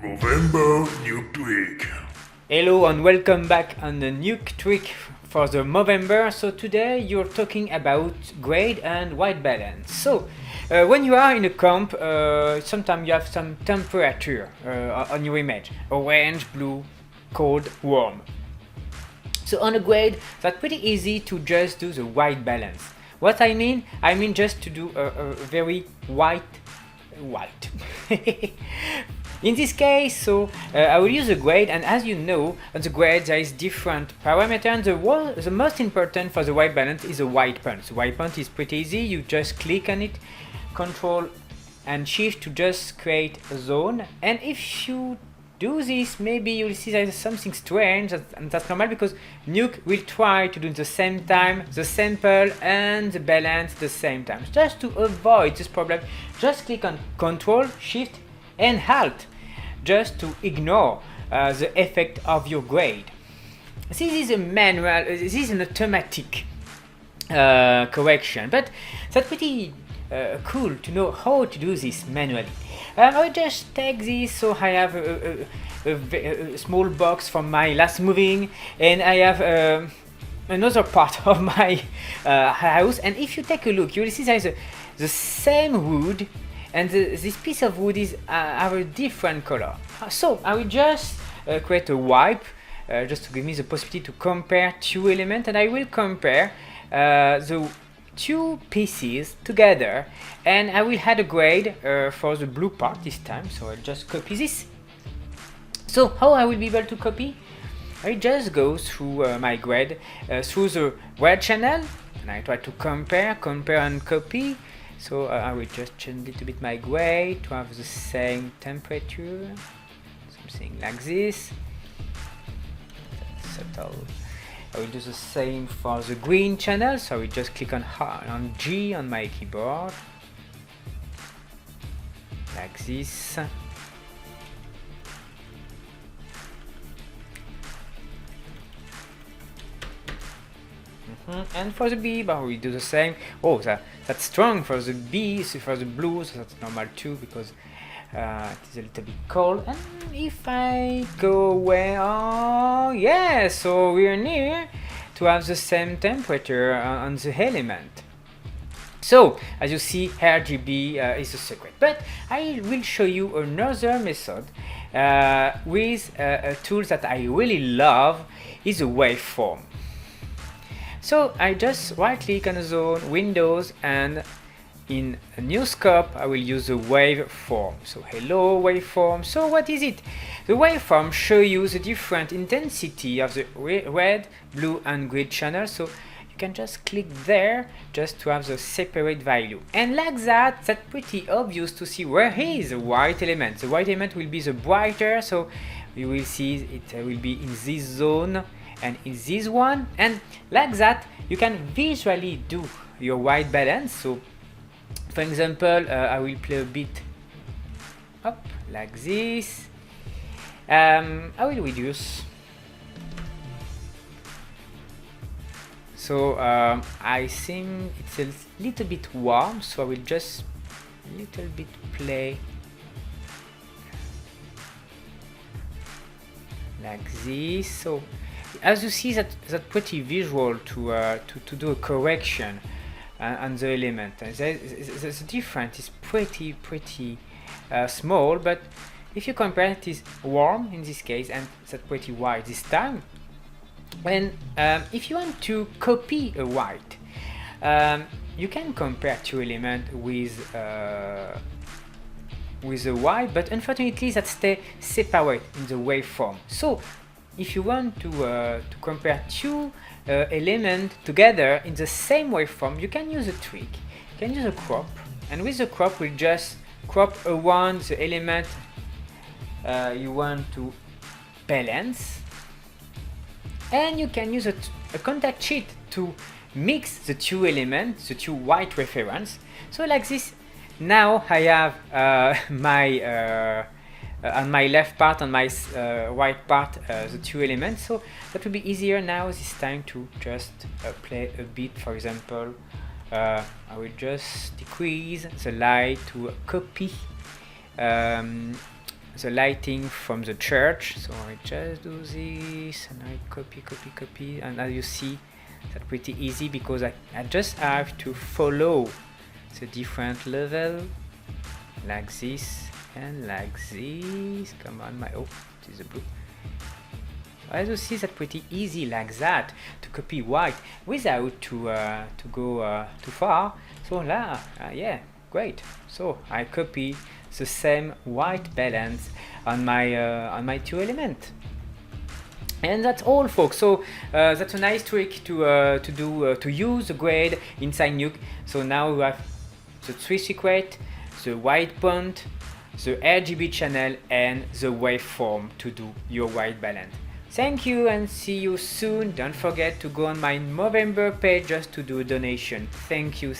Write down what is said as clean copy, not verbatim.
Movember Nuke. Hello and welcome back on the Nuke tweak for the Movember. So today you're talking about grade and white balance. So when you are in a comp, sometimes you have some temperature on your image: orange, blue, cold, warm. So on a grade, that's pretty easy to just do the white balance. What I mean just to do a very white. In this case, I will use a grade, and as you know, on the grade there is different parameters, and the most important for the white balance is the white point. The white point is pretty easy. You just click on it, Control and Shift to just create a zone, and if you do this, maybe you'll see there's something strange, and that's normal because Nuke will try to do at the same time the sample and the balance at the same time. Just to avoid this problem, just click on Control, Shift and Alt, just to ignore the effect of your grade. This is a manual, this is an automatic correction, but that's pretty cool to know how to do this manually. I'll just take this, so I have a small box from my last moving, and I have another part of my house, and if you take a look, you will see there's the same wood, and this piece of wood is have a different color. So I will just create a wipe just to give me the possibility to compare two elements, and I will compare the two pieces together, and I will add a grade for the blue part this time. So I'll just copy this. So how I will be able to copy? I just go through my grade through the red channel, and I try to compare and copy. So I will just change a little bit my grade to have the same temperature, something like this. Settle. I will do the same for the green channel, so I will just click on G on my keyboard, like this. And for the B, but we do the same. Oh, that's strong for the B, so for the blue, so that's normal too, because it is a little bit cold. And if I go away, oh yeah, so we're near to have the same temperature on the element. So as you see, RGB is a secret, but I will show you another method with a tool that I really love, is a waveform. So I just right click on the zone, Windows, and in a new scope I will use the waveform. So hello waveform. So what is it? The waveform shows you the different intensity of the red, blue and green channel. So you can just click there just to have the separate value. And like that, that's pretty obvious to see where is the white element. The white element will be the brighter, so you will see it will be in this zone and in this one, and like that you can visually do your white balance. So for example, I will play a bit up like this. I will reduce. So I think it's a little bit warm, so I will just a little bit play like this. So as you see, that's pretty visual to do a correction on the element. The difference is pretty small, but if you compare, it is warm in this case, and that's pretty white this time. And if you want to copy a white, you can compare two elements with a white, but unfortunately that stay separate in the waveform. So if you want to compare two elements together in the same waveform, you can use a trick. You can use a crop, and with the crop we'll just crop around the element you want to balance, and you can use a contact sheet to mix the two elements, the two white reference. So like this, now I have my on my left part, on my right part, the two elements. So that will be easier now this time to just play a bit. For example, I will just decrease the light to copy the lighting from the church. So I just do this and I copy, and as you see, that's pretty easy because I just have to follow the different level like this and like this. Come on, my it is a blue. As you see, that's pretty easy like that to copy white without to go too far. So là, yeah, great. So I copy the same white balance on my two elements. And that's all, folks. So that's a nice trick to use the grade inside Nuke. So now we have the 3 secrets, the white point, the RGB channel, and the waveform to do your white balance. Thank you and see you soon. Don't forget to go on my Movember page just to do a donation. Thank you.